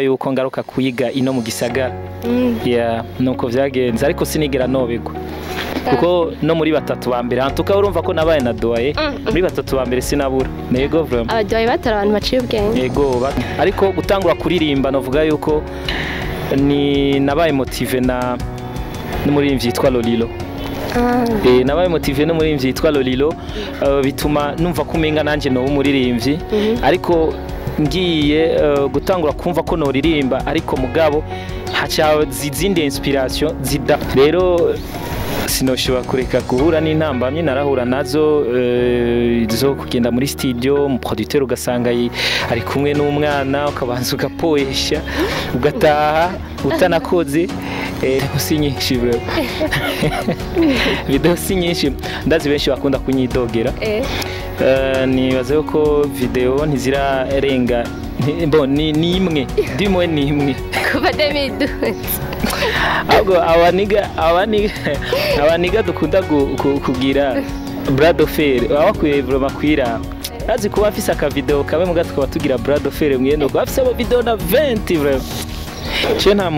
yuko ngaruka kuyiga ino mu gisagara nuko vyagenze ariko sinigera nobegwa kuko no muri batatu ba mbere hantuka urumva ko nabaye na doye muri batatu ba mbere sinabura nego vraiment abadoye batara abantu baciye ubwenge yego ariko gutangura kuririmba novuga yuko ni nabaye motive na n'umuririmbyi yitwa Lolilo nabaye motive n'umuririmbyi yitwa Lolilo bituma numva kumenga nanje no umuririmbyi ariko ngiye gutangura kumva ko noririmba ariko mugabo hacha zizindi inspiration zida rero sinoshobora kureka guhura n'intambamye narahura nazo zo kugenda muri studio mu producteur ugasanga ari kumwe n'umwana ukabanza ugapoesha ugataha utanakoze usinyinshi bro video sinyinshi ndazi benshi bakunda kunyidogera nibaze ko video ntizirarenga ni imwe ndimwe ni imwe kuva 2012 ahubwo abaniga dukunda kugira Brad Offer abakwiye vraiment kwira azi kuba afise aka video kamwe muga tukaba tugira Brad Offer mwendo ko afise abo video na 20 vraiment cyo nta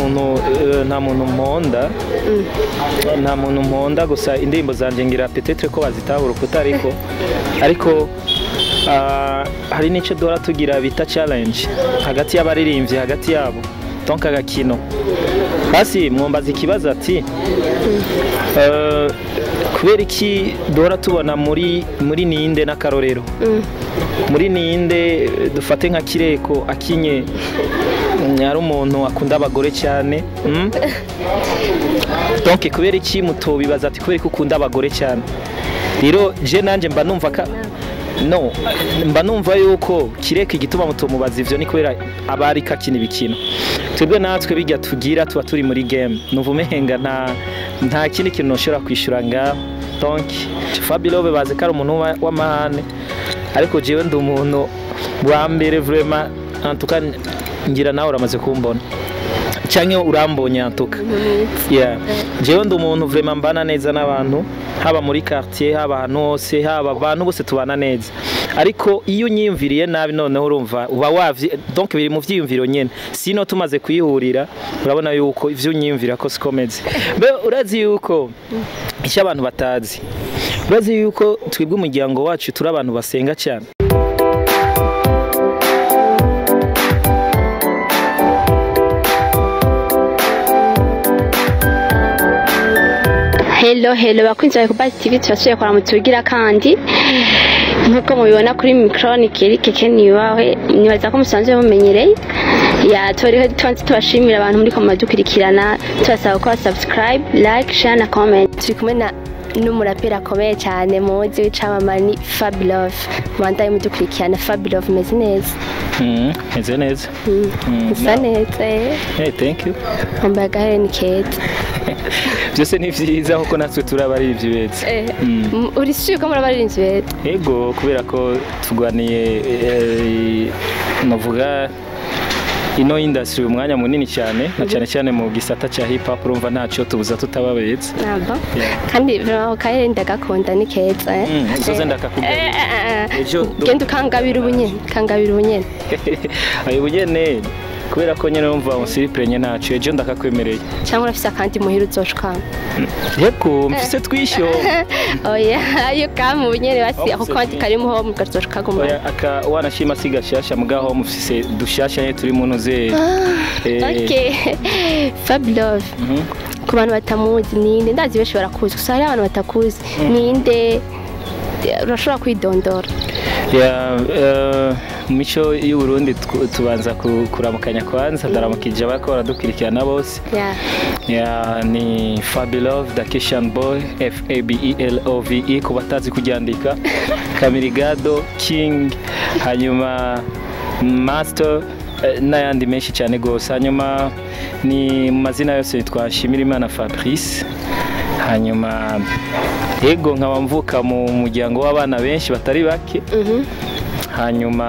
muntu mponda gusa indirimbo zanje ngira peut-être ko bazitahura kutariko ariko hari nico dora tugira bita challenge hagati y'abaririmbyi hagati yabo donc agakino basi mwombaza ikibazo ati kubera iki dora tubona muri ninde n'akarorero muri ninde dufate nka Kireko akinye ari umuntu akunda abagore cyane donc kubera iki mutobibaza ati kubera ko ukunda abagore cyane rero je nanje mba numva no mba numva yuko Kireko igituma mutomubaza ivyo ni kubera abari kakina ibikino twebwe natwe bijya tugira tuba turi muri game nuvumenga nta kindi kintu noshobora kwishura nga donc Fabilobe baze kari umuntu w'amahane ariko jewe ndi umuntu bwa mbere vraiment en tout cas ngira nawe uramaze kumbona canke urambonye antuka jewe ndi umuntu vraiment mbana neza n'abantu haba muri quartier haba ahantu hose haba abantu bose tubana neza ariko iyo unyimviriye nabi noneho urumva uba wavye donc biri mu vyiyumviro nyene sino tumaze kwihurira urabona yuko ivyo unyimvira ko sikomeze be urazi yuko icyo abantu batazi urazi yuko twebwe umuryango wacu turi abantu basenga cyane Hello bakunzi ba Kubati TV turasuye kwa mutugira kandi nkuko mubibona kuri microphone keke niwawe nibaza ko musanzwe mumenyereye ya toriho tonzi tubashimira abantu muri ko madukurikirana tubasaba ko subscribe like share na comment turi kumwe na n'umurapera akomeye cyane muzi w'icamamani Fabilove wandaye mudukurikirana Fabilove meze neza meze neza usa neza thank you ambaga ni kete byose ni vyiza kuko natwe turabari ivyibetse uri shuka murabari ivyibetse yego kubera ko tugwaniye navuga ino industry umwanya munini cyane na cyane mu gisata cya hip hop urumva ntaco tubuza tutababetse kandi vraiment kayenda gakunda ni keza soze ndakakubwira genda kangabira ubunyene ayo bunyene kubera ko nyene umva unsiriprenye naco ejo ndakakwemereye cyangwa urafise akandi muhira uzoshukana yego mfise twisho oya ayo kamu nyene basi ako kandi karimo ho mugazoshukaka guma aka wanashima sigashasha mugaho mufise dushasha nye turi munoze okay Fabilove ku bantu batamuzi ninde ndazi benshi barakuzi gusa hari abantu batakuzi ninde urashobora kwidondora mico y'Uburundi tubanza kuramukanya kwanza ndaramukije abako baradukurikirana bose ni Fabilove the Kishan Boy Fabelove ku batazi kuryandika Kamirigado King hanyuma Master n'ayandi menshi cyane gose hanyuma ni mu mazina yose yitwa Shimirimana Fabrice hanyuma yego nkaba mvuka mu muryango w'abana benshi batari bake hanyuma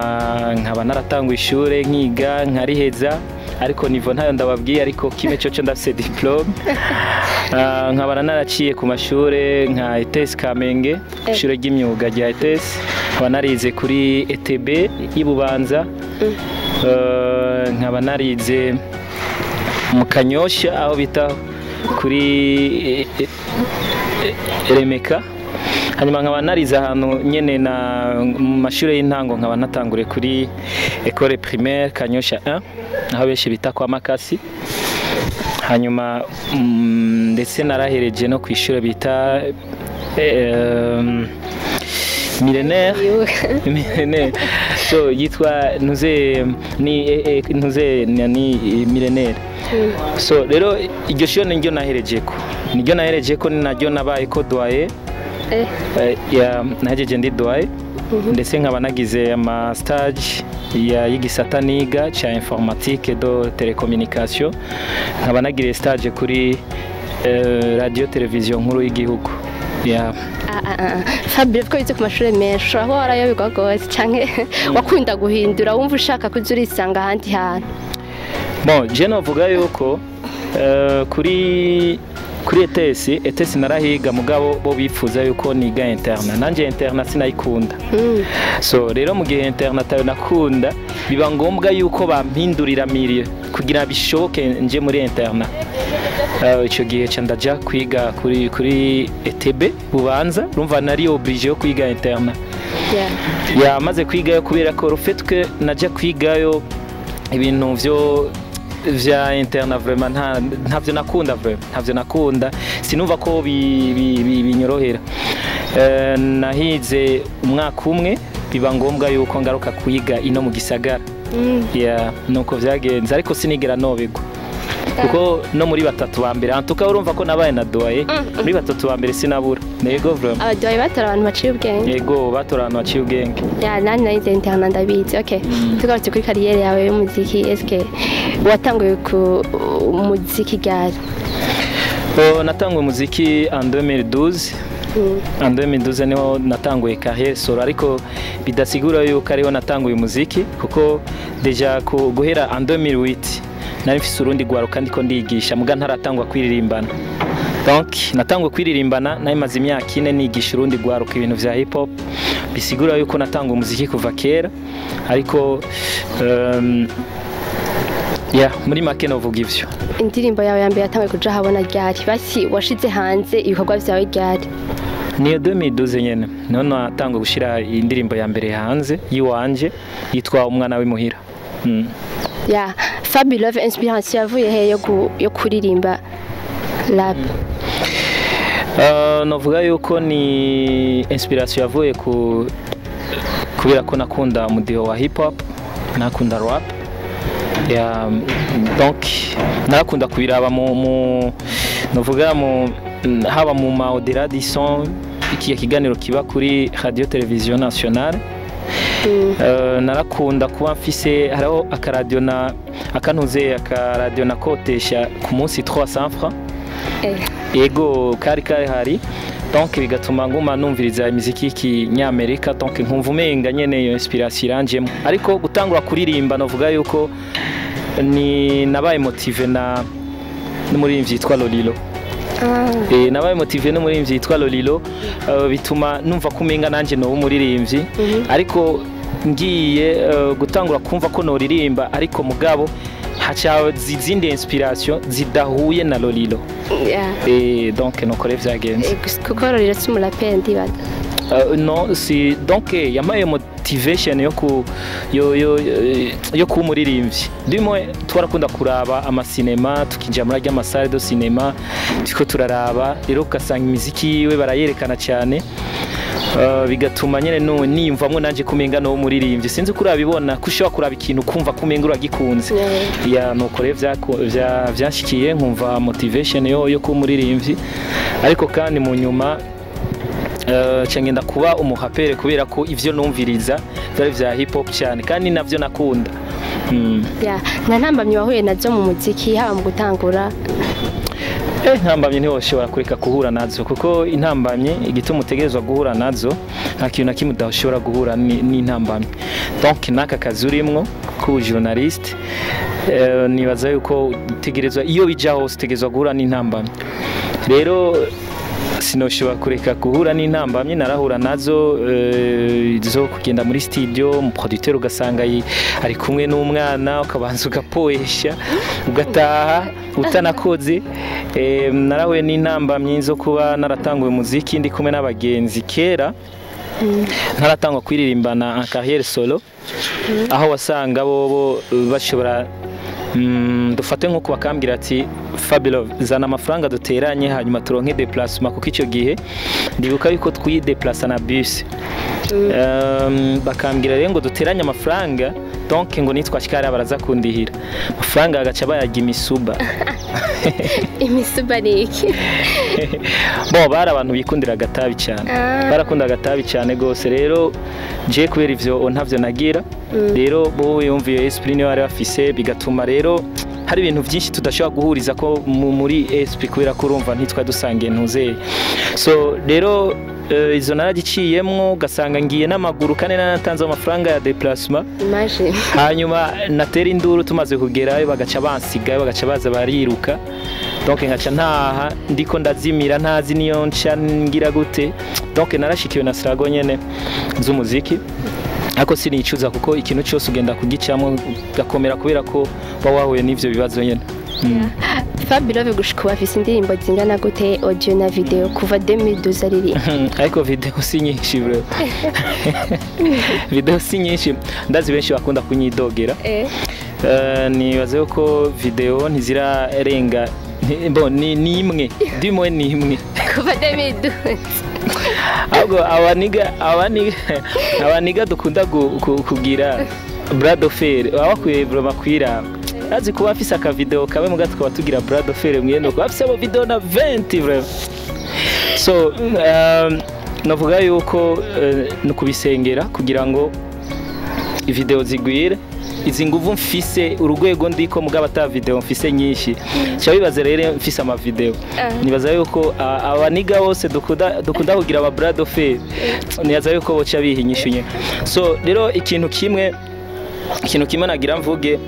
nkaba naratangwa ishure nkiga nkariheza ariko nivo ntayo ndababwiye ariko kimwe cyo ndafise diplome nkaba naraciye ku mashure nka ETS Kamenge ishure ry'imyuga rya ETS nkaba narize kuri ETB y'Ibubanza nkaba narize mu Kanyosha aho bita kuri Remeka, hanyuma nkaba narize ahantu nyene na mu mashuri y'intango, nkaba natangure kuri école primaire Kanyosha 1 aho benshi bita kwa Makasi, hanyuma ndetse narahereje no kwishura bita Millénaire so yitwa ntuze ni Millénaire. So rero iryo shuri niryo naherejeko ni naryo nabaye ko doye nahejeje ndi doye, ndetse nkaba nagize ama stage y'igisata niga cya informatique de télécommunication, nkaba nagiriye stage kuri radio television nkuru y'igihugu. Fabio, ko yize ku mashuri menshi aho warayoberwa gose canke wakunda guhindura wumva ushaka kuza urisanga ahandi hantu? Bon, je novuga yuko kuri ETS narahiga, mugabo bo bifuza yuko niga interna, nanje interna sinayikunda. So rero mu gihe interna tayo nakunda, biba ngombwa yuko bampindurira milieu kugira bishoboke nje muri interna. Ico gihe ndaja kwiga kuri ETB Bubanza, urumva nari obligé yo kwiga interna. Maze kwigayo kubera ko rufetwe naja kwigayo ibintu vya interna vraiment ntavyo nakunda, sinumva ko binyorohera. Nahize umwaka umwe, biba ngombwa yuko ngaruka kwiga ino mu gisagara. Nuko vyagenze, ariko sinigera nobegwa kuko no muri batatu ba mbere antuka urumva ko nabaye na doye, muri batatu ba mbere sinabura. Nego vraiment abadoye batora abantu baciye ubwenge. Yego batora abantu baciye ubwenge. Nani nayize interna ndabizi. Okay, tugarutse kuri kariyeri yawe y'umuziki, eske watanguye ku muziki gari? Natanguye umuziki en 2012. En 2012 niho natanguye carrière solo, ariko bidasigura yuko ariho natanguye umuziki kuko deja guhera en 2008 nari mfise urundi gwaruka ndiko ndigisha, muga ntaratangwa kwiririmbana. Donc natangwe kwiririmbana nayimaze imyaka 4 nigisha urundi gwaruka ibintu vya hip hop, bisigura yuko natangwe umuziki kuva kera, ariko muri make novuga ivyo. Indirimbo yawe ya mbere yatanguye kuja habona ryari? Basi washize hanze ibikorwa vyawe ryari? Ni 2012 nyene none natangwe gushira indirimbo ya mbere hanze yiwanje yitwa Umwana w'imuhira. Fabio Love, inspiration yavuye he yo kuririmba rap? Novuga yuko ni inspiration yavuye kubera ko nakunda umudiho wa hip hop, nakunda rap. Donc narakunda kubiraba novuga haba mu ma au-delà du son, iki kiganiro kiba kuri radio television nationale. Narakunda kuba mfise hariho akaradio na akaradio nakotesha ku munsi 300 francs. Yego kari hari, donc bigatuma nguma numviriza imiziki y'Amerika, donc nkumva umenga nyene iyo inspiration iranjemo. Ariko gutangura kuririmba novuga yuko ni nabaye motive na n'umuririmbyi yitwa Lolilo. Nabaye motive n'umuririmbyi yitwa Lolilo, bituma numva kumenga nanje no umuririmbyi, ariko ngiye gutangura kumva ko noririmba, ariko mugabo hacha zizindi inspiration zidahuye na Lolilo. Donc nokore vyagenze. Kuko Lolilo si umuraperi ndibaza. Non, si donc yamaye motivation yo kumuririmbyi. Ndimo twarakunda kuraba amasinema, tukinjira muri amasale do cinema, tiko turaraba rero ugasanga imiziki yiwe barayerekana cyane. Bigatuma nyene niyumvamwe nanje kumenga no muririmbyi, sinzi kurabibona kushobora kuraba ikintu kumva kumenga uragikunze. Nokore vyashikiye nkumva motivation yo kumuririmbyi, ariko kandi mu nyuma ngenda kuba umuhapere kubera ko ivyo numviriza byari vya hip hop cyane kandi navyo nakunda. Na ntambamye wahuye nazo mu muziki haba mu gutangura? Intambamye ntiwoshobora kureka guhura nazo, kuko intambamye igituma utegerezwa guhura nazo nta kintu na kimwe udashobora guhura n'intambamye. Donc naka kazi urimwo ku journaliste, nibaza yuko utegerezwa iyo bija hose utegerezwa guhura n'intambamye. Rero sinoshobora kureka guhura n'intambamye narahura nazo zo kugenda muri studio mu producteur ugasanga ari kumwe n'umwana ukabanza ugapoesha ugataha utanakoze narahuye n'intambamye zo kuba naratanguye umuziki ndi kumwe n'abagenzi kera ntaratangwa kwiririmbana en carrière solo aho wasanga bobo bashobora dufate nko bakambwira ati Fabio zana amafaranga duteranye hanyuma turonke déplacement kuko icyo gihe ndibuka yuko twideplace na bus bakambwira rero ngo duteranye amafaranga donc ngo nitwashikara baraza kundihira amafaranga agaca bayaga imisuba imisuba ni iki bo bara abantu bikundira agatabi cyane barakunda agatabi cyane gose rero je kubera ivyo ntavyo nagira rero bo yumviye esprit niyo ari afise bigatuma rero hari ibintu byinshi tudashobora guhuriza ko muri SP kubera ko urumva ntitwa dusangiye ntuzeye so rero izo naragiciyemwo gasanga ngiye n'amaguru kane natanze amafaranga ya déplacement hanyuma natera induru tumaze kugerayo bagaca bansigayo bagaca baza bariruka donc ngaca ntaha ndiko ndazimira ntazi niyo nca ngira gute donc narashikiwe na strago nyene z'umuziki ako sinicuza kuko ikintu cyose ugenda kugicamo gakomera kubera ko bawahuye n'ivyo bibazo nyene Fabio gushika bafise indirimbo zingana gute audio na video kuva 2012 ariri ariko video si nyinshi bro video si nyinshi ndazi benshi bakunda kunyidogera nibaze ko video ntizirarenga bon ni imwe ndimo ni imwe kuva 2012 ahubwo abaniga dukunda kugira Brad Offer abakwiye bro makwira azi kuba afise aka video kamwe mu gatwa batugira Brad Offer mwene ko afise abo video na 20 vraiment so navuga yuko nukubisengera kugira ngo video zigwire izi nguvu mfise urugwego ndiko mugaba ta video mfise nyinshi cyabibaze rero mfise ama video nibaza yuko abaniga bose dukunda kugira aba Brad Offer nibaza yuko boca bihinyishinye so rero ikintu kimwe nagira mvuge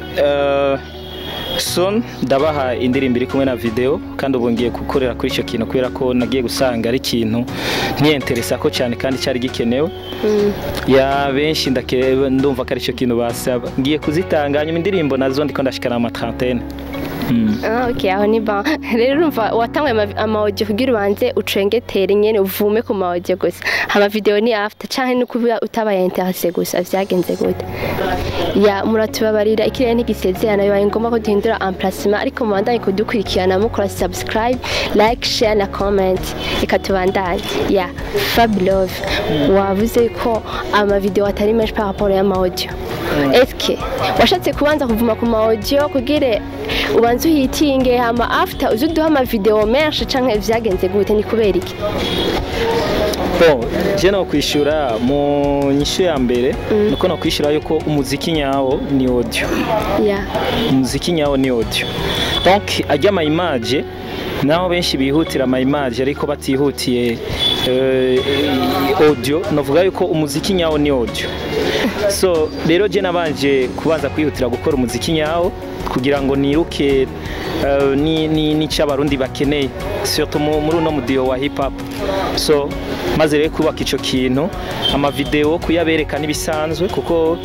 son ndabaha indirimbo iri kumwe na video kandi ubu ngiye gukorera kuri icyo kintu kubera ko nagiye gusanga ari ikintu ntiyenteresa ko cyane kandi cyari gikenewe ya benshi ndumva ko ari icyo kintu basaba ngiye kuzitanganya indirimbo nazo ndiko ndashikana ama 30 okay aho ni ba rero urumva watangaye ama audio kugira ubanze ucengetere nyene uvume ku ma audio gusa ama video ni after canke no kuba utabaye interesse gusa vyagenze gute ya muratubabarira ikirere ntigisezerana bibaye ngomba ko duhindura emplacement ariko mubandanye kudukurikirana mukora subscribe like share na comment ikatubandanye ya Fabio wavuze ko ama video atari menshi par rapport ya ma audio eske washatse kubanza kuvuma ku ma audio kugira ubanze uhitinge hama after uzuduha ama video menshi canke vyagenze gute ni kubera iki bon je no kwishura mu nyisho ya mbere nuko no kwishura yuko umuziki nyawo ni audio umuziki nyawo ni audio donc ajya ama image naho benshi bihutira ama image ariko batihutiye audio novuga yuko umuziki nyawo ni audio so rero je nabanje kubanza kwihutira gukora umuziki nyawo kugira ngo niruke ni cy'abarundi bakeneye surtout muri uno mudiyo wa hip hop so maze rero kubaka ico kintu ama video kuyabereka nibisanzwe kuko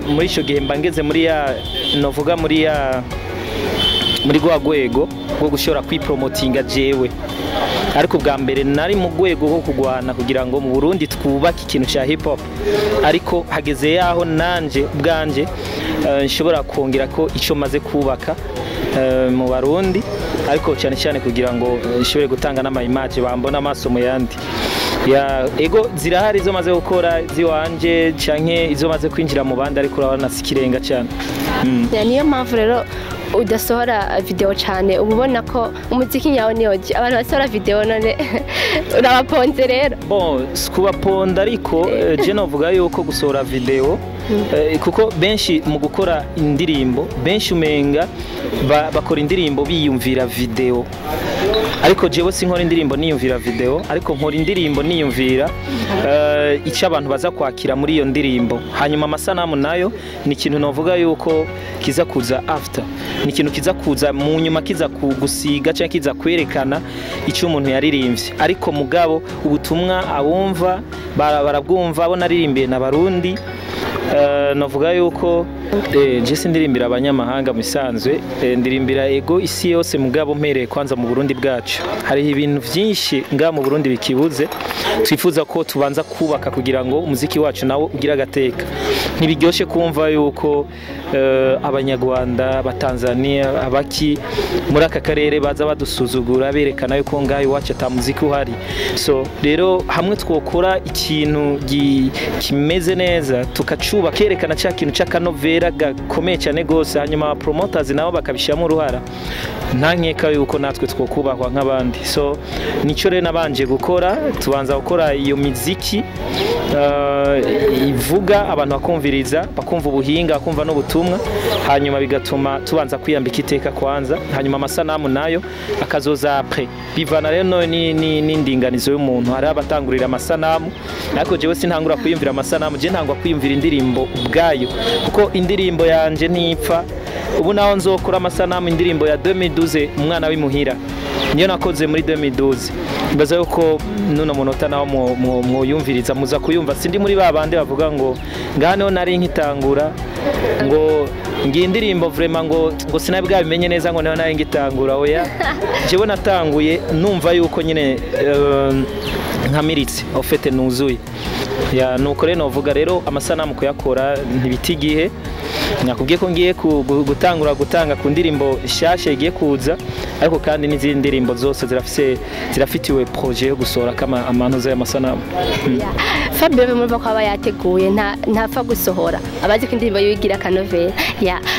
muri ico gihe mbangeze muri ya novuga muri gwa gwego bwo gushora kwipromotinga jewe ariko bwa mbere nari mu gwego ho kugwana kugira ngo mu Burundi twubake ikintu cya hip hop ariko hageze yaho nanje bwanje nshobora kongera ko ico maze kubaka mu Barundi ariko cyane cyane kugira ngo nshobore gutanga n'ama image bambona amaso mu yandi ya ego zirahari zo maze gukora ziwanje canke izo maze kwinjira mu bandi ariko urabona sikirenga cyane niyo mpamvu rero udasohora video cyane ubona ko umuziki nyawo ni audio abantu basohora video none urabaponze rero bon skubaponda ariko je novuga yuko gusohora video kuko benshi mu gukora indirimbo benshi umenga bakora indirimbo biyumvira video ariko jewe sinkora indirimbo niyumvira video, ariko nkora indirimbo niyumvira icyo abantu baza kwakira muri iyo ndirimbo. Hanyuma amasanamu nayo ni ikintu novuga yuko kiza kuza after, ni ikintu kiza kuza mu nyuma, kiza kugusiga cyangwa kiza kwerekana icyo umuntu yaririmbye, ariko mugabo ubutumwa abumva barabwumva, abo naririmbiye n'abarundi. Navuga yuko je ndirimbira abanyamahanga musanzwe, ndirimbira ego isi yose, mugabo mpereye kwanza mu Burundi bwacu. Hari ibintu byinshi nga mu Burundi bikibuze, twifuza ko tubanza kubaka kugira ngo umuziki wacu nawo ugira agateka. Ntibiryoshe kumva yuko abanyarwanda, abatanzania, abaki muri aka karere baza badusuzugura berekana yuko ngaho iwacu ata muziki uhari. So rero hamwe twokora ikintu kimeze neza, tukacuba kerekana cya kintu cy'akanovera gakomeye cyane gose, hanyuma promoters nabo bakabishyamo uruhara, nta nkeka yuko natwe twokubahwa nk'abandi. So nico rero nabanje gukora, tubanza gukora iyo miziki ivuga abantu bakumviriza, bakumva ubuhinga, bakumva n'ubutumwa, hanyuma bigatuma tubanza kwiyambika iteka kwanza, hanyuma amasanamu nayo akazoza après. Bivana rero n'indinganizo y'umuntu, hari abatangurira amasanamu, ariko jewe sintangura kwiyumvira amasanamu, je ntangwa kwiyumvira indirimbo ubwayo, kuko indirimbo yanje ntipfa. Ubu naho nzokora amasanamu, indirimbo ya 2012 umwana w'imuhira niyo nakoze muri 2012. Mbaza yuko nuno munota naho muyumviriza muza kuyumva, sindi muri babande bavuga ngo ngane nari nkitangura ngo ngiye indirimbo vraiment ngo sinabwa bimenye neza ngo naho nari ngitangura. Oya, jewe natanguye numva yuko nyine nkamiritse ofete nuzuye ya nuko rero novuga rero amasanamu kuyakora ntibiti gihe. Nakubwiye ko ngiye gutanga ku ndirimbo nshyashya igiye kuza, ariko kandi n'izindi ndirimbo zose zirafitiwe projet yo gusora kama amantuza y'amasanamu. Fabio bimurva ko aba yateguye ntapfa gusohora, abazi ko indirimbo yigira akanovera.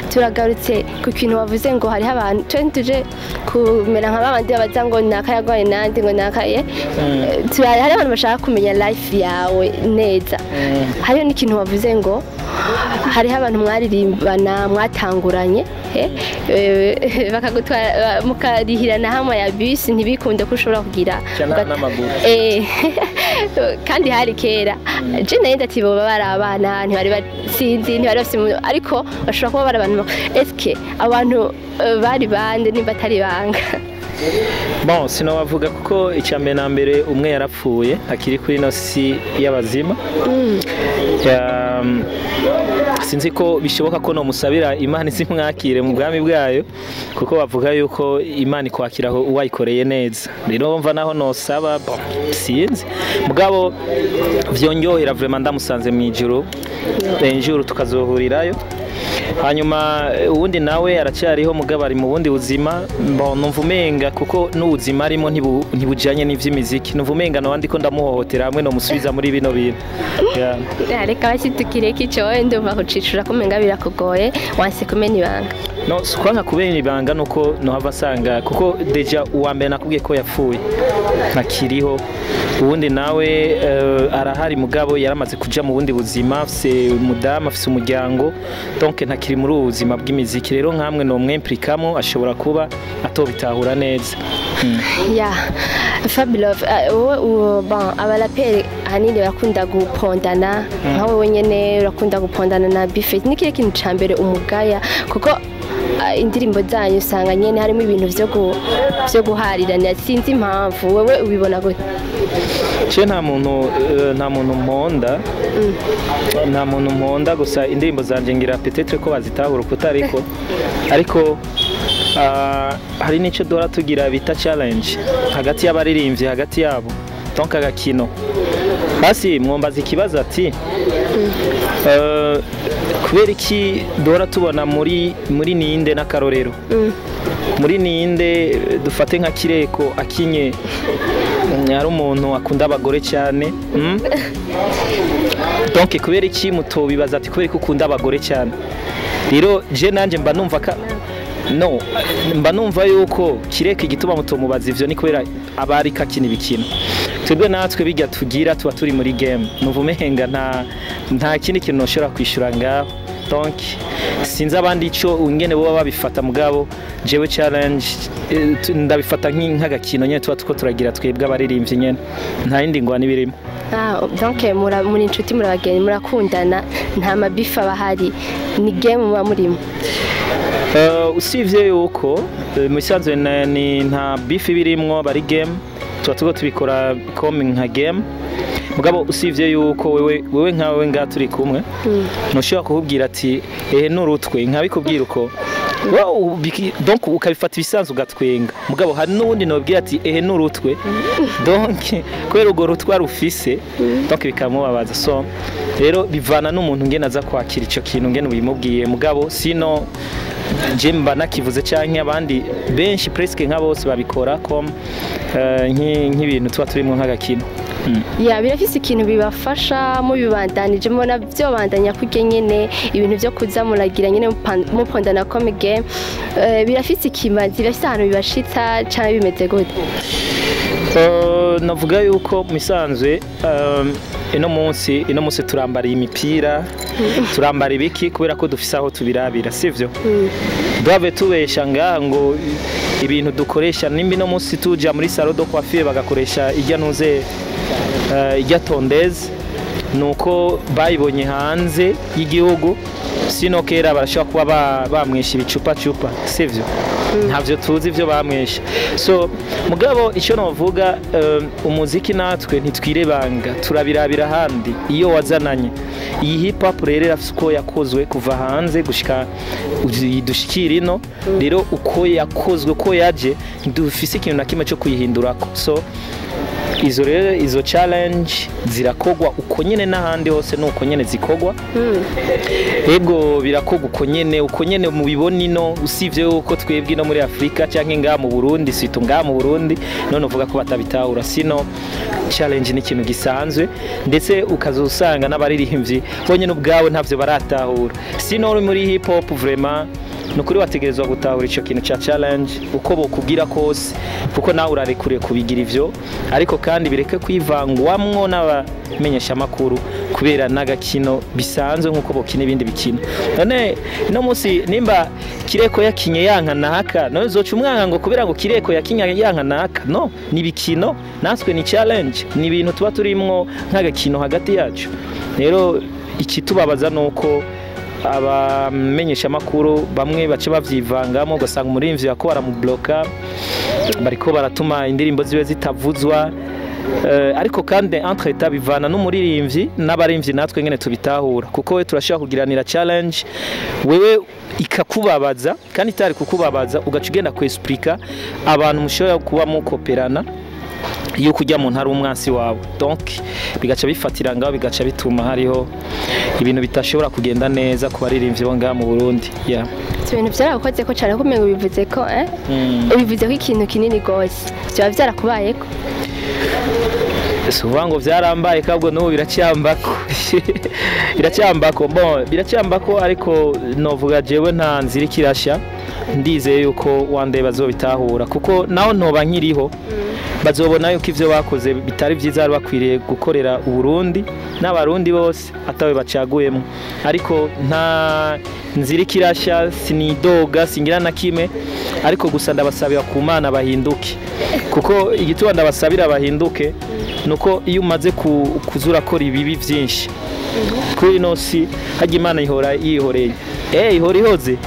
Turagarutse ku kintu wavuze ngo hari abantu tuje kumera nk'abandi babaza ngo nakayagwaye nandi ngo nakaye. Hari abantu bashaka kumenya life yawe neza. Hariyo n'ikintu wavuze ngo hariho abantu mwaririmbana mwatanguranye bakagutwara mukarihirana hamwe ya bus, ntibikunde ko ushobora kugira kandi hari kera. Je nayo ndatibo bari abana, ntibari basinzi, ntibari bafite, ariko bashobora kuba bari abantu. Eske abantu bari bande nimba atari banga? Bon, sino wavuga kuko icyambere na mbere umwe yarapfuye akiri kuri no si y'abazima. Sinzi ko bishoboka ko no musabira Imana izimwakire mu bwami bwayo, kuko bavuga yuko Imana ikwakiraho uwayikoreye neza. Rero mva naho no saba sinzi, mugabo vyonyohera vraiment ndamusanze mu ijuru, ijuru tukazohurirayo. Hanyuma ubundi nawe aracyariho mugabo ari mu bundi buzima, numva umenga kuko n'ubuzima arimo ntibujanye n'ivy'imiziki, numva umenga nabandi ko ndamuhohotera hamwe no musubiza muri bino bintu. Reka basitukire kico wende uva kucicura kumenga birakugoye, wanse kumenya ibanga. No, sikwanka kubenya ibanga nuko no hava sanga, kuko deja uwambere nakubwiye ko yapfuye nakiriho. Ubundi nawe arahari mugabo yaramaze kuja mu bundi buzima, afise umudamu, afise umuryango, donc ntakiri muri ubuzima bw'imiziki. Rero nkamwe no mwemplikamo ashobora kuba atobitahura neza. Fabio, bon abaraperi hanini bakunda gupondana, nkawe wenyene urakunda gupondana na Bifet. Nikire kintu cambere umugaya, kuko indirimbo zanyu usanga nyene harimo ibintu byo guharirana, sinzi impamvu wewe ubibona gute? Je nta muntu mponda, nta muntu mponda, gusa indirimbo zanje ngira peut-être ko bazitahura kutariko, ariko hari n'icyo dora tugira bita challenge hagati y'abaririmbyi hagati yabo, donc agakino. Basi mwombaza ikibazo ati kubera iki dora tubona muri ninde n'akarorero, muri ninde dufate nka Kireko akinye ari umuntu akunda abagore cyane, donc kubera iki mutobibaza ati kubera ko ukunda abagore cyane. Rero je nanje mba numva yuko Kireko igituma mutomubaza ivyo ni kubera abari kakina ibikino. Twebwe natwe bijya tugira tuba turi muri game, nuvumenga nta kindi kintu noshobora kwishura ngaho. donc sinzi abandi ico ingene bo babifata mugabo jewe challenge ndabifata nk'agakino nyene tuba turagira twebwe abaririmbyi nyene nta yindi ngwani birimo. Donc muri inshuti murabageni murakundana nta mabifa bahari ni game muba murimo? Usivye yuko musanzwe ni nta beef birimwo bari game tuba tubikora comme nka game mugabo usivye yuko wewe nkawe nga turi kumwe ntushobora kuhubwira ati nurutwe nkabikubwira uko donc ukabifata ibisanzwe ugatwenga mugabo hari n'ubundi nobwira ati nurutwe donc kwera ugo rutwa rufise donc bikamubabaza so rero bivana n'umuntu ngene aza kwakira ico kintu ngene ubimubwiye mugabo sino je mba nakivuze canke abandi benshi presque nka bose babikora comme nk'ibintu tuba turimo nk'agakino. Birafise ikintu bibafasha mu bibandanije mbona byo bandanya kurya nyene ibintu byo kuza muragira nyene mupondana comme game birafise ikimazi birafise ahantu bibashitsa cyane bimeze gute? Navuga yuko misanzwe ino munsi turambara imipira turambara ibiki kubera ko dufise aho tubirabira sivyo dove tubesha ngo ibintu dukoresha nimbi no munsi tuja muri salon de coiffure bagakoresha ijya nuze ijya tondeze nuko bayibonye hanze y'igihugu sino kera barashobora kuba bamwesha ibicupa sivyo ntavyo tuzi ivyo bamwesha so mugabo icyo novuga umuziki natwe ntitwirebanga turabirabira handi iyo wazananye iyi hip hop rero irafise uko yakozwe kuva hanze gushika dushikira ino rero uko yakozwe ko yaje dufise ikintu na kimwe cyo kuyihindurako so izo challenge zirakogwa uko nyene n'ahandi hose nuko nyene zikogwa ego birakogwa uko nyene mu biboni no usivye uko twebwe no muri Afrika canke nga mu Burundi situ nga mu Burundi none uvuga ko batabitahura sino challenge ni ikintu gisanzwe ndetse ukazusanga n'abaririmbyi bonyene ubwawe ntavyo baratahura sino muri hip hop vraiment nukuri wategerezwa gutahura ico kintu cha challenge uko bokubwira kose kuko nawe urarekure kubigira ivyo ariko kandi bireke kwivangwamwo n'abamenyesha makuru kubera n'agakino bisanzwe nkuko bokina ibindi bikino none no musi nimba kireko yakinye yanka naka none zoca umwanga ngo kubera ngo kireko yakinya yanka naka no ni bikino natwe ni challenge ni ibintu tuba turimwo nk'agakino hagati yacu rero ikitubabaza nuko abamenyesha makuru bamwe bace bavyivangamo ugasanga umurimvyi yako baramubloka bariko baratuma indirimbo zibe zitavuzwa ariko kandi entre état bivana n'umuririmvyi n'abarimvyi natwe ngene tubitahura kuko we turashaka kugiranira challenge wewe ikakubabaza kandi itari kukubabaza ugaca ugenda kwesplika abantu mushobora kuba mukoperana iyo kujya mu ntara umwansi wawe donc bigaca bifatira ngaho bigaca bituma hariho ibintu bitashobora kugenda neza ku baririmbyi bo ngaha mu Burundi ibintu byarakoze ko cyane kumenga bivuze ko bivuze ko ikintu kinini gose byaba byarakubayeko suvuga ngo vyarambaye kabwo n'ubu biracyambako ariko novuga jewe nta nzira kirashya ndizeye yuko wande bazobitahura kuko naho ntoba nkiriho bazobona yuko ivyo bakoze bitari vyiza ari bakwiriye gukorera uburundi n'abarundi bose atawe bacaguyemo ariko nta nzira kirashya sinidoga singira na kime ariko gusa ndabasabira ku Mana bahinduke kuko igituba ndabasabira bahinduke nuko iyo umaze kuzura kora ibibi byinshi kuri nosi hajya Imana ihora yihoreye ihora ihoze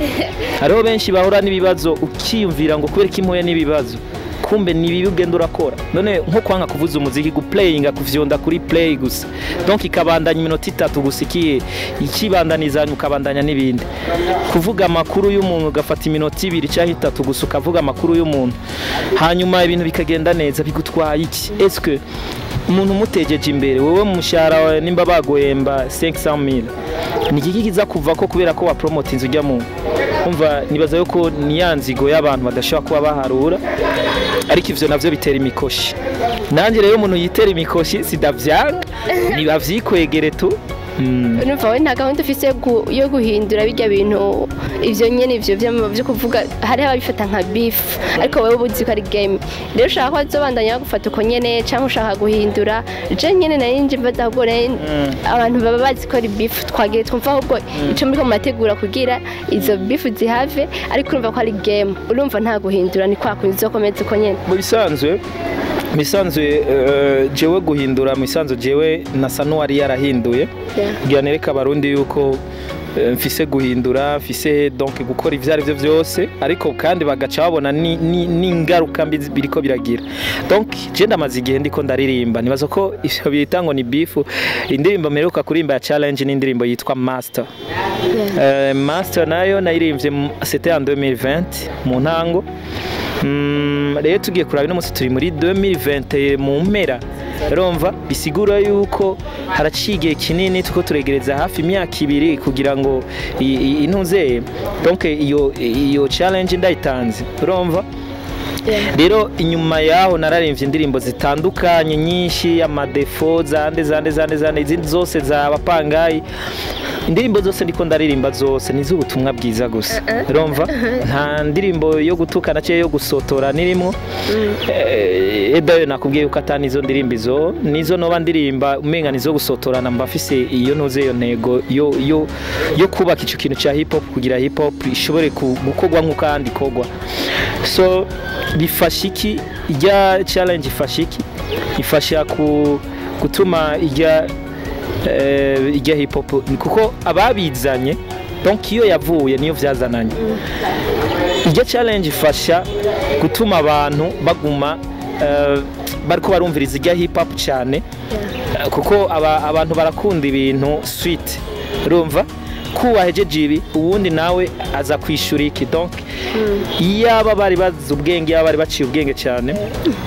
hariho benshi bahora n'ibibazo ukiyumvira ngo kubera kimpoye n'ibibazo kumbe nibibi ugenda urakora none nko kwanga kuvuza umuziki guplayinga kuvyonda kuri play gusa donc ikabandanya iminota 3 gusikiye ikibandaniza ukabandanya nibindi kuvuga makuru y'umuntu gafata iminota 2 cyangwa 3 gusa ukavuga makuru y'umuntu hanyuma ibintu bikagenda neza bigutwaye iki est-ce que umuntu mutegeje imbere wewe mushara nimba bagoyemba 500,000 ni giki kiza kuva ko kubera ko wa promote inzu ujya mu umva nibaza yuko niyanzigo y'abantu badashobora kuba baharura ariko ivyo navyo bitera imikoshi nanjye rero umuntu yitera imikoshi sidavyanga nibavyikwegere tu urumva wowe nta gahunda ufise yo guhindura bijya bintu ivyo nyene ivyo byo kuvuga hari ababifata nka beef ariko wowe ubuzi ko ari game rero ushaka ko azobandanya gufata uko nyene cyangwa ushaka guhindura je nyene nari nje mbaza ahubwo abantu baba bazi ko ari beef twagiye twumva ahubwo ico muri ko murategura kugira izo beef zihave ariko urumva ko ari game urumva nta guhindura ni kwa kunzi uzokomeza uko nyene mu bisanzwe jewe guhindura mu bisanzwe jewe nasa n'uwari yarahinduye kugira nereka abarundi yuko mfise guhindura mfise donc gukora ivyo arivyo vyose ariko kandi bagaca babona n'ingaruka mbi biriko biragira donc je ndamaze igihe ndiko ndaririmba nibaza ko ivyo bita ngo ni beef indirimbo mperuka kurimba ya challenge n'indirimbo yitwa Master Master nayo nayirimbye c'était en 2020 mu ntango rero tugiye kuraba ino munsi turi muri 2020 mu mpera urumva bisigura yuko haraciye igihe kinini tuko turegereza hafi imyaka 2 kugira ngo intuze donc iyo challenge ndayitanze urumva rero inyuma yaho nararimbye indirimbo zitandukanye nyinshi amadefo zande izindi zose za bapangayi indirimbo zose ndiko ndaririmba zose nizo ubutumwa bwiza gusa urumva nta ndirimbo yo gutukana cyo yo gusotora nirimo edayo nakubwiye uko atani izo ndirimbo izo nizo noba ndirimba umenga nizo gusotorana mbafise iyo ntuze iyo ntego yo kubaka ico kintu cha hip hop kugira hip hop ishobore gukorwa nkuko kandi kogwa so bifashiki ijya challenge ifashiki ifasha gutuma ijya hip hop kuko ababizanye donc iyo yavuye niyo vyazananye ijya challenge ifasha gutuma abantu baguma bariko barumviriza ijya hip hop cyane kuko abantu barakunda ibintu sweet urumva kuwahejeje ibi ubundi nawe aza kwishura iki donc yaba bari bazi ubwenge yaba bari baciye ubwenge cyane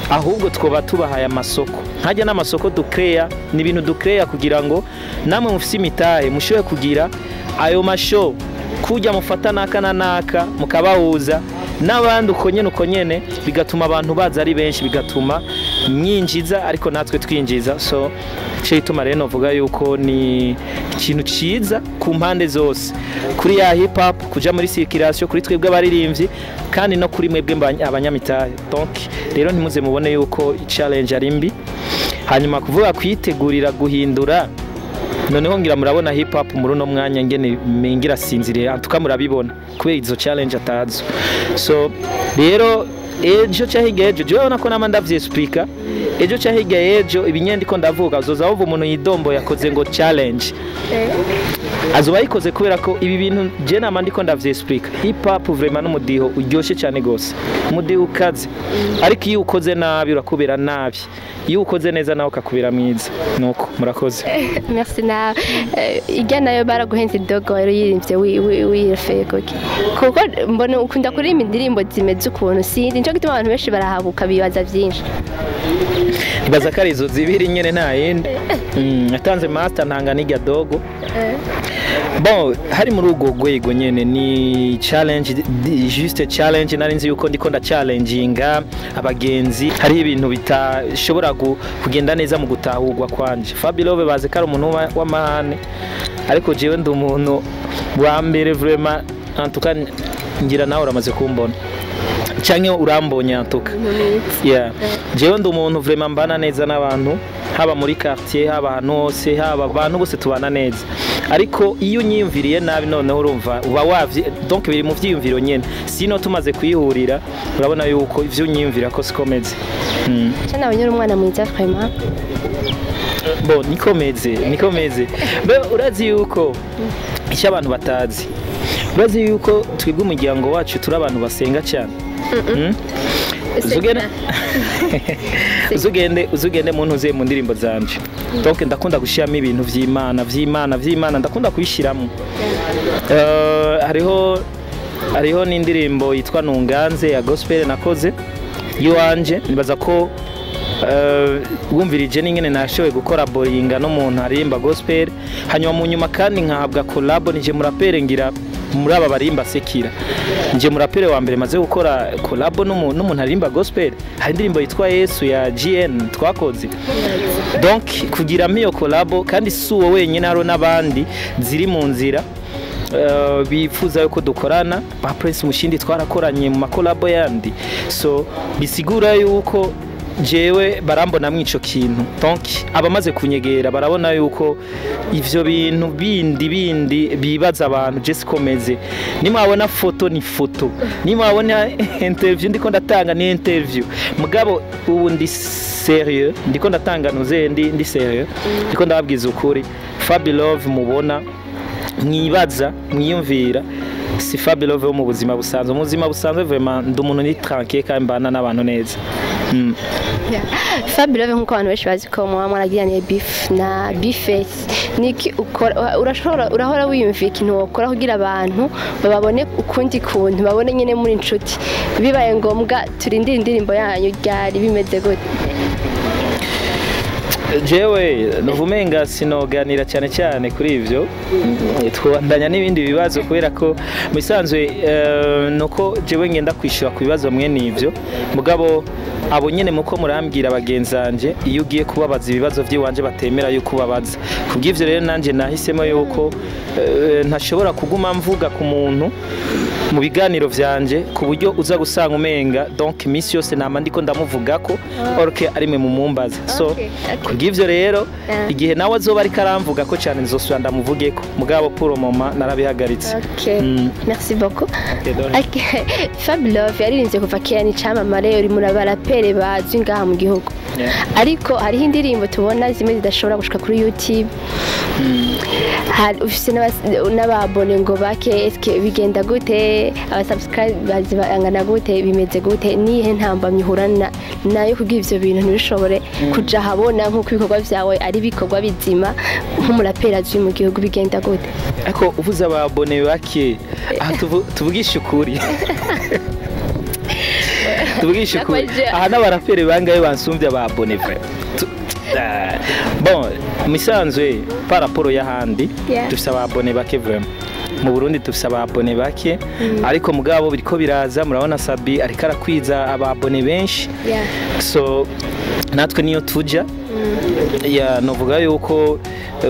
ahubwo twoba tubahaye amasoko hajya n'amasoko ducrea ni ibintu ducrea kugira ngo namwe mufise imitahe mushobe kugira ayo masho kujya mufata naka mukabahuza n'abandi uko nyene bigatuma abantu baza ari benshi bigatuma mwinjiza ariko natwe twinjiza so cyituma rero novuga yuko ni ikintu ciza ku mpande zose kuri ya hip hop kuja muri circulation kuri twebwe abaririmbyi kandi no kuri mwebwe abanyamitahe donc rero ntimuze mubone yuko challenge ari mbi hanyuma kuvuga kwitegurira guhindura noneho ngira murabona hip hop muri no mwanya ngene mengira sinzire antuka murabibona kubera izo challenge atazo so rero ejo cyahiga ejo je ubona ko nama ndavyexplica ejo cyahiga ejo ibinyende ko ndavuga uzoza uva umuntu yidombo yakoze ngo challenge azuba yikoze kubera ko ibi bintu je nama ndiko ndavyexplica hip hop vraiment n'umudiho uryoshe cyane gose umudiho ukaze ariko iyo ukoze nabi urakubera nabi iyo ukoze neza nawe ukakubira mwiza nuko murakoze merci na ijya nayo baraguhenze dogo rero yirimbye wifego kuko mbona ukunda kuririmba indirimbo zimeze ukuntu sindi nico gituma abantu benshi barahabuka bibaza byinshi ibaza karizo zibiri nyene nta yindi atanze master ntanga n'iga dogo bon hari muri ugo gwego nyene ni challenge juste challenge narinzi yuko ndiko nda challenginga abagenzi hari ibintu bitashobora kugenda neza mu gutahurwa kwanje Fabilove baze kari umuntu w'amahane ariko jewe ndi umuntu wa mbere vraiment antuka ngira nawe uramaze kumbona canke urambonye antuka yeah jewe ndi umuntu vraiment mbana neza n'abantu haba muri quartier haba ahantu hose haba abantu bose tubana neza ariko iyo unyiyumviriye nabi noneho urumva uba wavye donc biri mu vyiyumviro nyene sino tumaze kuyihurira urabona yuko ivyo unyiyumvira ko sikomeze cyane abanyura umwana mwiza vraiment bon nikomeze be urazi yuko icyo abantu batazi urazi yuko twebwe umuryango wacu turi abantu basenga cyane uzugende muntu uziye mu ndirimbo zanje donc ndakunda gushiramo ibintu vy'Imana ndakunda kuyishiramo hariho n'indirimbo yitwa Nunganze ya gospel nakoze yiwanje nibaza ko wumvirije n'ingene nashoboye gukora boringa no muntu arimba gospel hanyuma mu nyuma kandi nkahabwa collab nije murapere ngira muri aba barimba sekira nje murapere wa mbere maze gukora collab n'umuntu arimba gospel hari indirimbo yitwa Yesu ya GN twakoze donc kugira miyo collab kandi suwo wenyine haro n'abandi ziri mu nzira bifuza yuko dukorana ba Prince Mushindi twarakoranye mu makolabo yandi so bisigura yuko jewe barambona mwico kintu donc abamaze kunyegera barabona yuko ivyo bintu bindi bibaza abantu je sikomeze nimwabona foto ni foto nimwabona interview ndiko ndatanga ni interview mugabo ubu ndi sérieux ndiko ndatanga nuze ndi sérieux ndiko ndababwiza ukuri Fabi Love mubona mwibaza mwiyumvira si Fabi Love mu buzima busanzwe vraiment ndumuntu ni tranquille kandi mbana n'abantu neza. Fabi Love nkuko abantu benshi bazi ko mwaragiye beef na Bface niki ukora urahora wiyumvira ikintu wakora kugira abantu babone ukundi kuntu babone nyene muri inshuti bibaye ngombwa turindira indirimbo yanyu ryari bimeze gute jewe nuvumenga sinoganira cyane kuri ivyo twandanya n'ibindi bibazo kubera ko misanzwe nuko jewe ngenda kwishura ku bibazo mwene ivyo mugabo abo nyene muko murambwira bagenzanje iyo ugiye kubabaza ibibazo by'iwanje batemera yuko babaza kubw'ivyo rero nanje nahisemo yuko ntashobora kuguma mvuga ku muntu mu biganiro vyanje ku buryo uza gusanga umenga donc misi yose nama ndiko ndamuvugako orke arimwe mu mumbaza so kubw'ivyo rero igihe nawe azoba ari karamvuga ko cyane nzosubira ndamuvugeko mugabo pour le moment narabihagaritse. Merci beaucoup. Fabi Love yaririnze kuva kera ni camamare uri muri abarapere bazwi ngaha mu gihugu ariko hariho indirimbo tubona zimwe zidashobora gushika kuri YouTube hari ufise n'ababone ngo bake eske bigenda gute abasubscribers bangana gute bimeze gute nihe ntambamye uhurana nayo kugira ivyo bintu ntibishobore kuja habona nkuko ibikorwa vyawe ari bikorwa bizima nk'umurapera azwi mu gihugu bigenda gute ariko uvuze ababone bake tuvugisha ukuri tuvugisha ukuri aha n'abarapere bangaye bansumvye ababone vre bon misanzwe par rapport y'ahandi dufise ababone bake vraiment mu Burundi dufise ababone bake ariko mugabo biriko biraza murabona Sabi ariko arakwiza ababone benshi so natwe niyo tuja ya novuga yuko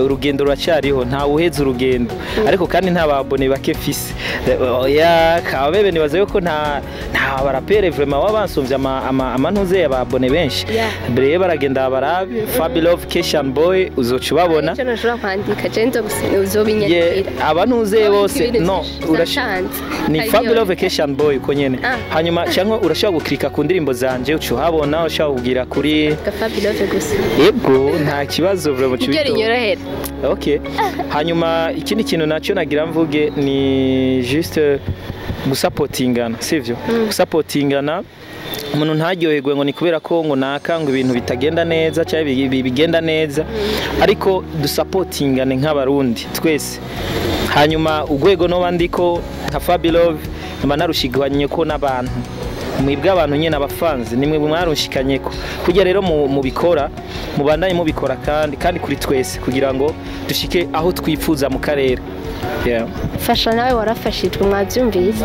urugendo ruracyariho nta uheze urugendo ariko kandi nta babone bake fise ya kabebe nibaza yuko nta barapere vraiment wabansumvye amantuze ababone benshi breye baragenda barabe Fabi Love Keshan Boy uzoca babona cyo nashobora kwandika gento uzobinyakira abantuze bose no urashanze ni Fabi Love Keshan Boy uko nyene hanyuma cyangwa urashobora guklika ku ndirimbo zanje ucu habona ushaka kugira kuri Fabi Love gusa yego nta kibazo vraiment cyubito okay hanyuma ikindi kintu nacyo nagira mvuge ni juste gusapotingana sivyo gusapotingana umuntu ntaryoherwe ngo ni kubera ko ngo nakanga ibintu bitagenda neza cyangwa bigenda neza ariko dusapotingane nk'abarundi twese hanyuma ugwego no bandiko nka Fabi Love mba narushigwanye ko n'abantu mwibwa abantu nyene abafanzi nimwe mwarushikanyeko kujya rero mu bikora mubandanye mu bikora kandi kuri twese kugira ngo dushike aho twifuza mu karere fasha nawe warafashijwe mwabyumvise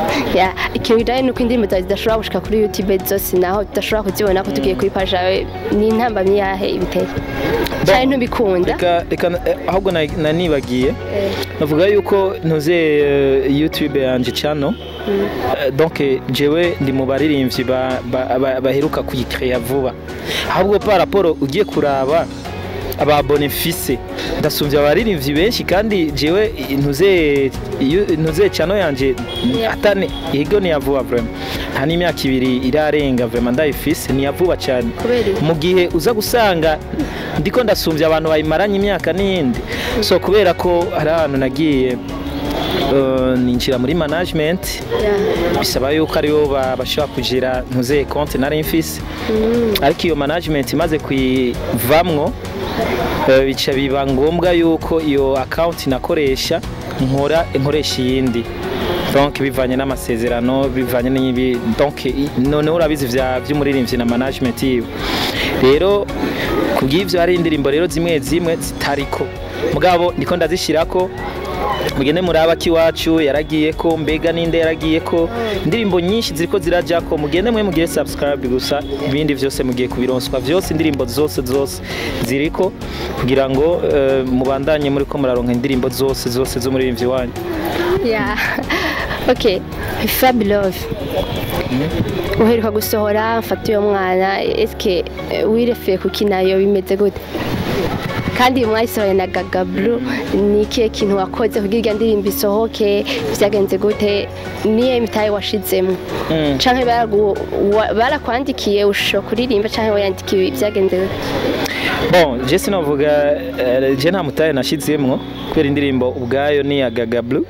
ikintu bidanye nuko indirimbo zawe zidashobora gushika kuri YouTube zose naho tudashobora kuzibona ko tugiye kuri page yawe ni intambamye yahe ibiteye cyane ntubikunda reka ahubwo nanibagiye navuga yuko ntuze YouTube yanje channel donc jewe ndi mu baririmbyi baheruka kuyikreya vuba ahubwo par rapport ugiye kuraba ababone fise ndasumvye abaririmbyi benshi kandi jewe ntuze channel yanje atane yego ni yavuba vraiment nta n'imyaka 2 irarenga vraiment ndayifise ni yavuba cyane mu gihe uza gusanga ndiko ndasumvye abantu bayimaranye imyaka n'indi so kubera ko hari ahantu nagiye ninjira muri management bisaba yuko ariyo bashobora kugira ntuze compte nari mfise ariko iyo management imaze kwivamwo bica biba ngombwa yuko iyo account nakoresha nkoresha yindi donc bivanye n'amasezerano bivanye n'ibi donc none urabizi by'umuririmbyi na management yiwe rero kubw'ivyo hari indirimbo rero zimwe zitariko mugabo ndiko ndazishirako mugende muraba kiwacu yaragiye ko mbega ninde yaragiye ko indirimbo nyinshi ziriko ziraja ko mugende mwe mugire subscribe gusa ibindi vyose mugiye kubironswa vyose indirimbo zose ziriko kugira ngo mubandanye muri ko muraronka indirimbo zose zo muri imvyi wanyu. Yeah. Okay. Fab Love. Uheruka gusohora mfata uyo mwana eske wirefuye kuki nayo bimeze gute? Kandi mwayisohoye na Gaga Blue ni ikihe kintu wakoze kugira irya ndirimbo isohoke vyagenze gute niye mitaye washizemo canke barakwandikiye ushobora kuririmba canke wayandikiye vyagenze gute? Bon, je sinovuga je nta mutaye nashizemwo kubera indirimbo ubwayo ni ya Gaga Blue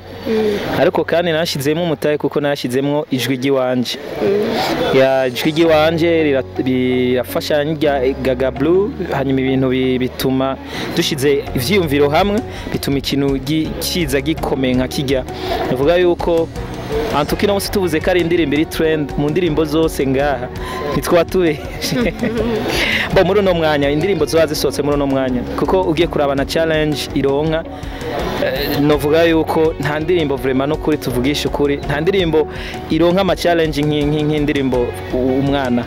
ariko kandi nashizemo umutaye kuko nashizemwo ijwi giwanje ya ijwi giwanje rirafasha n'irya Gaga Blue hanyuma ibintu bituma dushize ivyiyumviro hamwe bituma ikintu kiza gikomeye nka kijya navuga yuko antukino musi tuvuze ko ari indirimbo iri trend mu ndirimbo zose ngaha nitwa tube bo muri no mwanya indirimbo zo zisohotse muri no mwanya kuko ugiye kuraba na challenge ironka novuga yuko nta ndirimbo vraiment no kuri tuvugisha ukuri nta ndirimbo ironka ama challenge nk'indirimbo umwana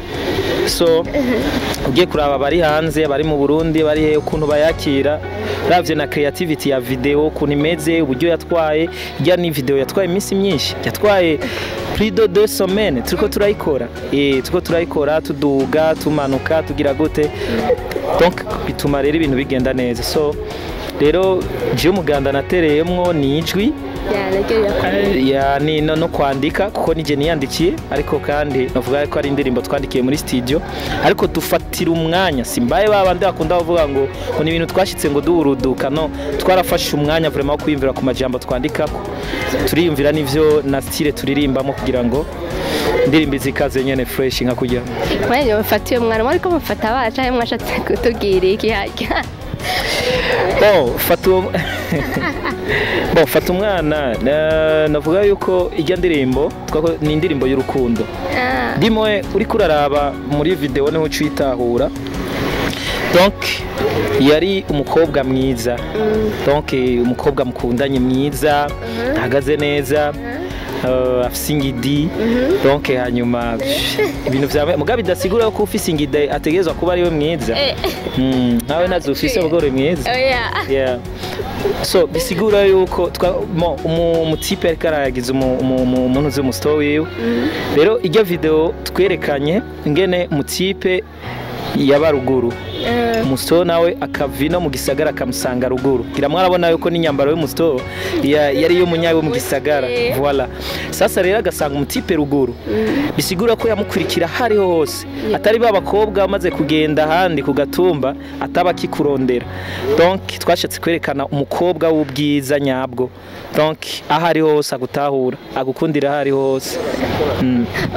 so ugiye kuraba bari hanze bari mu Burundi bari he ukuntu bayakira ravye na creativity ya video ukuntu imeze uburyo yatwaye irya ni video yatwaye iminsi myinshi yatwaye plus de 2 semaines turiko turayikora tuduga tumanuka tugira gute donc bituma rero ibintu bigenda neza so rero je umuganda natereyemwo ni ijwi ni no kwandika kuko nije niyandikiye ariko kandi navuga ko ari indirimbo twandikiye muri studio ariko dufatira umwanya simbaye babandi bakunda kuvuga ngo ni ibintu twashitse ngo duhuruduka no twarafashe umwanya vraiment kwiyumvira ku majambo twandikako turiyumvira n'ivyo na style turirimbamo kugira ngo indirimbo zikaze nyene fresh nka kujya mwenye mfatiye umwana ariko mufata abaca mwashatse kutugira iki hajya fata umwana navuga yuko ijya ndirimbo ni indirimbo y'urukundo ndimoe uri kuraraba muri video niho ucitahura donc yari umukobwa mwiza donc umukobwa mukundanye mwiza ahagaze neza afise ingidi donc hanyuma ibintu vya mugabe dasigura ko ufise ingidi ategezwa kuba ari we mwiza nawe nazo ufise ubugore mwiza yeah so bisigura yuko umutipe karagize umuntu uzi mu story wiwe rero ijya video twerekanye ingene umutipe yabaruguru musto nawe akavino mu gisagara kamusanga ruguru gira mwarabona yuko n'inyambaro yo musto yari yo munyawe mu gisagara voilà sasa rero agasanga umutipe ruguru bisigura ko yamukurikira hariho hose atari babakobwa bamaze kugenda handi ku gatumba ataba kikurondera donc twashatse kwerekana umukobwa w'ubwiza nyabwo donc ahari hose agutahura agukundira hari hose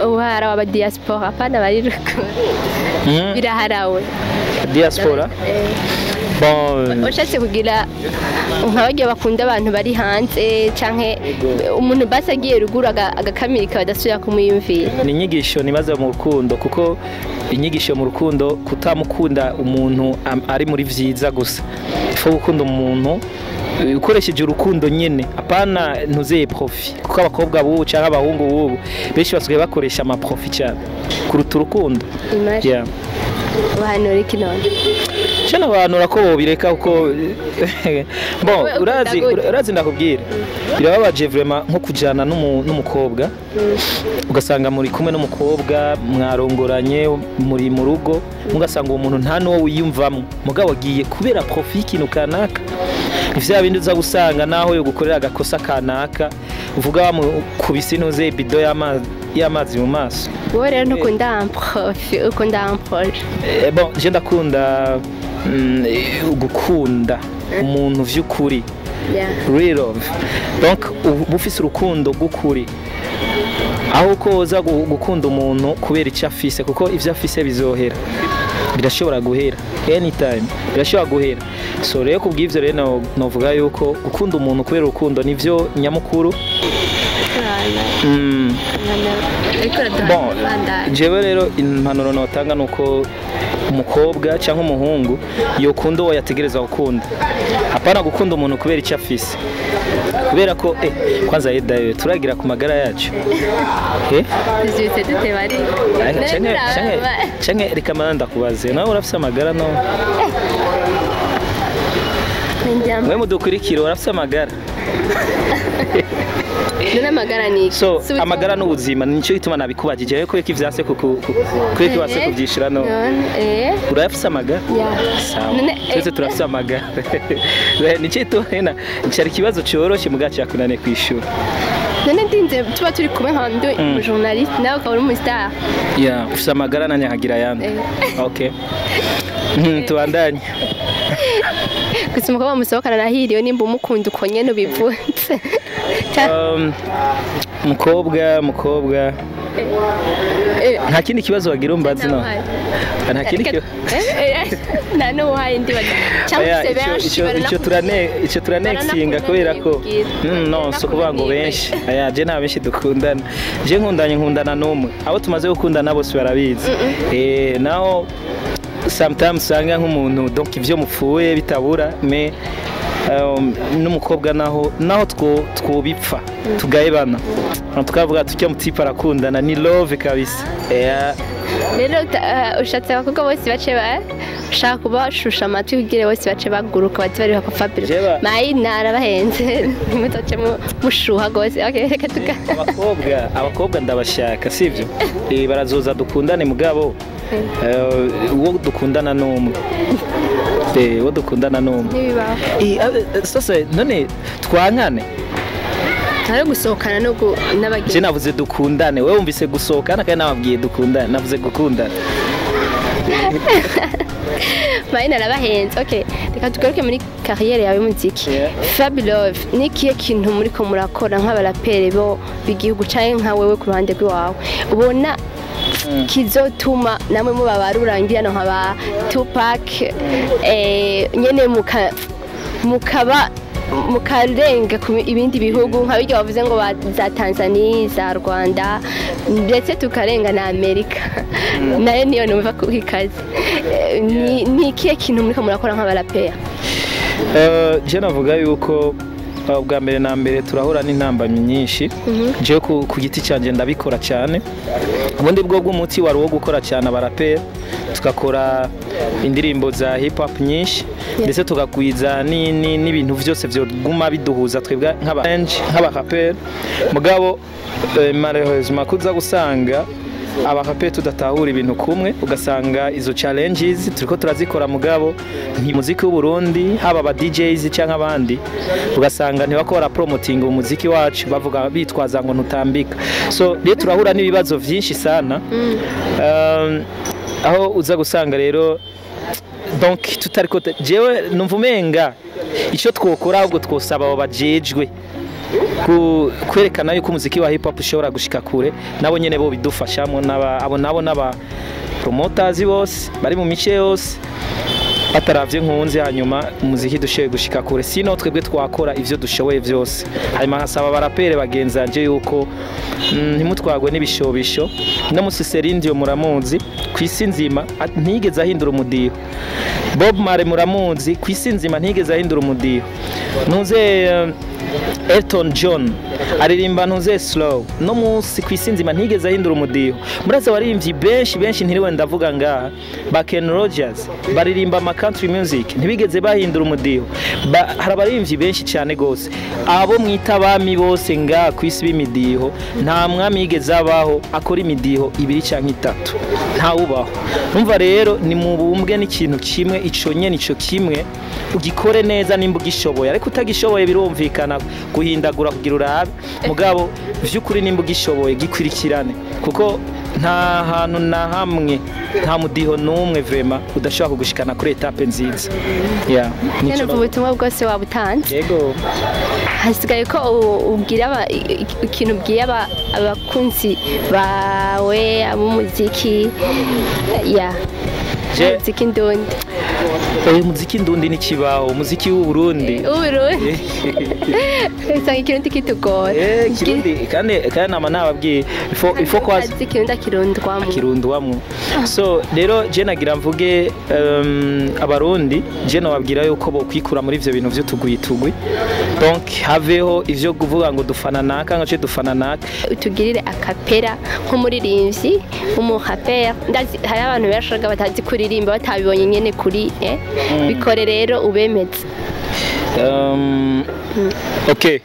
uhara aba diaspora apana bari ruguru biraharawe diaspora bon ushatse kugira nk'abagiye bakunda abantu bari hanze canke umuntu basagiye ruguru agakamira badasubira kumuyumvira ni inyigisho nibaza mu rukundo kuko inyigisho mu rukundo kutamukunda umuntu ari muri vyiza gusa ifo gukunda umuntu ukoresheje urukundo nyene apana ntuzeye profit kuko abakobwa bubu cyangwa abahungu bubu benshi basigaye bakoresha ama profit cyane kuruta urukundo yeah bahanura iki none cyane bahanura ko bobireka kuko bon urazi ndakubwira birababaje vraiment nko kujana n'umukobwa ugasanga muri kumwe n'umukobwa mwarongoranye muri mu rugo mugasanga uwo muntu nta no wiyumvamo mugabo agiye kubera profit ikintu kanaka ivya bindi uza gusanga naho yo gukorera agakosa kanaka uvuga kubisi ntuze bido y'amazi mu maso wowe rero ntukunda profit ukunda projet bon je ndakunda gukunda umuntu vy'ukuri real love donc ubufise urukundo gukuri aho koza gukunda umuntu kubera icyo afise kuko ivyo afise bizohera birashobora guhera anytime birashobora guhera so rero kubw'ivyo rero novuga yuko gukunda umuntu kubera urukundo nivyo nyamukuru Bon, jewe rero impanuro notanga nuko umukobwa cyangwa umuhungu yokunda uwo yategereza gukunda, hapana gukunda umuntu kubera icyo afise, kubera ko kwanza yedaye turagira ku magara yacu tuzitse dute bari canke reka mana ndakubaze nawe urafise amagara no mwe mudukurikira urafise amagara amagara ni so amagara n'ubuzima nicyo gituma nabikubagije ko ivyase kweki wase kuvyishira no urafise amagara sawa twese turafise amagara nicyo tuhena cyari kibazo cyoroshe mugacha yakunane kwishura none ndinze tuba turi kumwe nk'abandi journalist nawe ukaba uri umustar ufise amagara nanye hagira yandi okay tubandanye gusa umukobwa musohokana nahiriwe nimba umukunda uko nyene ubivutse mukobwa nta kindi kibazo wagira umbazi no nta kindi kibazo nta n'uhaye ndi cyangwa se benshi icyo turanexinga kubera ko no so kuvuga ngo benshi je nta benshi dukundana je nkundana n'umwe abo tumaze gukundana bose barabizi naho sometimes usanga nk'umuntu donc ivyo mupfuye bitabura me n'umukobwa naho twobipfa tugayebana tukavuga tujya mutipa arakundana ni love kabisa rero ushatse abakobwa bose bace ushaka kubashusha amatwi kugira bose bace baguruka bati bari kwa Fabio mayi narabahenze nimutace mushuha gose okay reka tuka abakobwa ndabashaka sivyo barazoza dukundane mugabo uwo dukundana n'umwe uwo dukundana n'umwe sasa none twankane ntari gusohokana n'abagiye je navuze dukundane wewe umvise gusohokana kandi nababwiye dukundane navuze gukundana Maina narabahenze okay reka tugaruke muri carrière yawe y'umuziki Fabulous nikiye kintu muri ko murakora nk'abarapere bo bigihugu caye nka wewe ku ruhande rwawe ubona kizotuma namwe mubabarurangira no nkaba Tupac nyene mukaba mukarenga ibindi bihugu nk'abijya bavuze ngo za Tanzania za Rwanda ndetse tukarenga na Amerika nayo niyo numva ku ikaze ni ikihe kintu muri ko murakora nk'abarapera je navuga yuko bwa mbere na mbere turahura n'intambamyi nyinshi je ku giti cyanje ndabikora cyane ubundi bwo bw'umuti wari wo gukora cyane abarapera tukakora indirimbo za hip hop nyinshi ndetse tugakwiza n'ibintu byose byo guma biduhuza twebwe nk'abarapera mugabo malheureusement kuza gusanga abakape tudatahura ibintu kumwe ugasanga izo challenges turiko turazikora mugabo ntimuziki w'u Burundi haba aba DJs cyangwa abandi ugasanga ntibakora promoting umuziki wacu bavuga bitwaza ngo ntutambika so rero turahura n'ibibazo byinshi sana aho uza gusanga rero donc tutariko jewe numva umenga icyo twokora ahubwo twosaba abo bajejwe kwerekana yuko umuziki wa hip hop ushobora gushika kure nabo nyene bo bidufashamo nabo n'aba promoters bose bari mu mice yose bataravye nkunze hanyuma umuziki dushoboye gushika kure sino twebwe twakora ivyo dushoboye byose hanyuma hasaba abarapere bagenzanje yuko ntimutwagwe n'ibishobisho no musiserindi muramuzi kwisi nzima ntigeze ahindura umudiho Bob Marley muramuzi kwisi nzima ntigeze ahindura umudiho nuze Elton John aririmba ntuze slow no munsi kwisinzima ntigeze ahindura umudiho muraza waririmbyi benshi ntiriwe ndavuga ngaha Ken Rogers baririmba ama country music ntibigeze bahindura umudiho hari abaririmbyi benshi cyane gose abo mwita abami bose ngaha kwisi b'imidiho nta mwami yigeze abaho akora imidiho 2 cyangwa 3 nta ubaho umva rero ni mu bumbwe n'ikintu kimwe ico nyene ico kimwe ugikore neza nimba ugishoboye ariko utagishoboye birumvikana guhindagura kugira urabe mugabo vy'ukuri nimba ugishoboye gikwirikirane kuko nta hantu na hamwe nta mudiho n'umwe vrema udashobora kugushikana kuri etape nziza nico ubutumwa bwose wabutanze yego hasigaye ko ubwira ikintu bwiye abakunzi bawe ab'umuziki muziki ndundi Muziki ndundi ni kibaho, umuziki w'u Burundi. Uburundi. Sanga ikirundi kitugora. Kirundi kandi nama nababwiye ifo kwa ikirundi kirundwamwo. So rero je nagira mvuge abarundi je nababwira yuko bo kwikura muri ivyo bintu vyo tugwi. Donc haveho ivyo kuvuga ngo dufana naka ngace dufana naka. Utugirire akapera nk'umuririmbyi, umuhapera. Ndazi hari abantu bashaka batazi kuririmba batabibonye nyene kuri bikore rero ubemeze. Okay,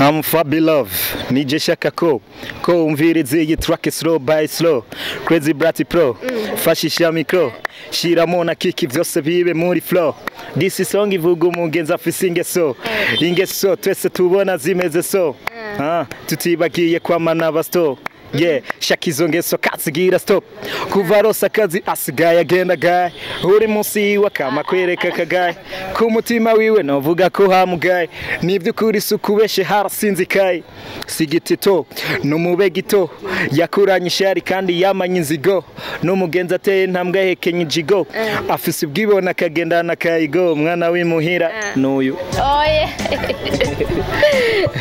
I'm Fabi Love. Nije shaka ko umvirize iyi track slow by slow. Crazy Bratty Pro. Fashisha micro. Shiramo na kiki vyose bibe muri flow. This song ivuga umugenzi afise ingeso twese tubona zimeze so. Tutibagiye kwamana abasto. Yeah, shakizo ngeso katsigira stop. Kuva rosa kazi asigaye agenda gaye. Uri munsi wakama kwereka kagaye. Ku mutima wiwe novuga ko hamugaye. Nivyo kuri sukubeshe harasinzikaye. Sigitito numube gito yakuranye ishari kandi yamanye inzigo. Numugenza ateye ntambwe hekenye ijigo. Afise ubwibona kagendana kayigo mwana w'imuhira nuyu. Oye.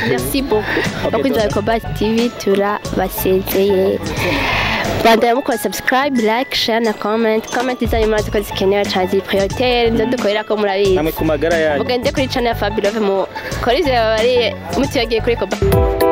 Merci beaucoup. Bakunze Ecobank TV turabasezeye. Bandanya mukora subscribe, like, share na comment zanyu murazi ko zikenewe cyane prioritaire nzo dukorera ko murabizi. Namwe ku magara yanyu. Mugende kuri channel ya Fabi Love mu korize babariye mutiyagiye kuri Ecobank.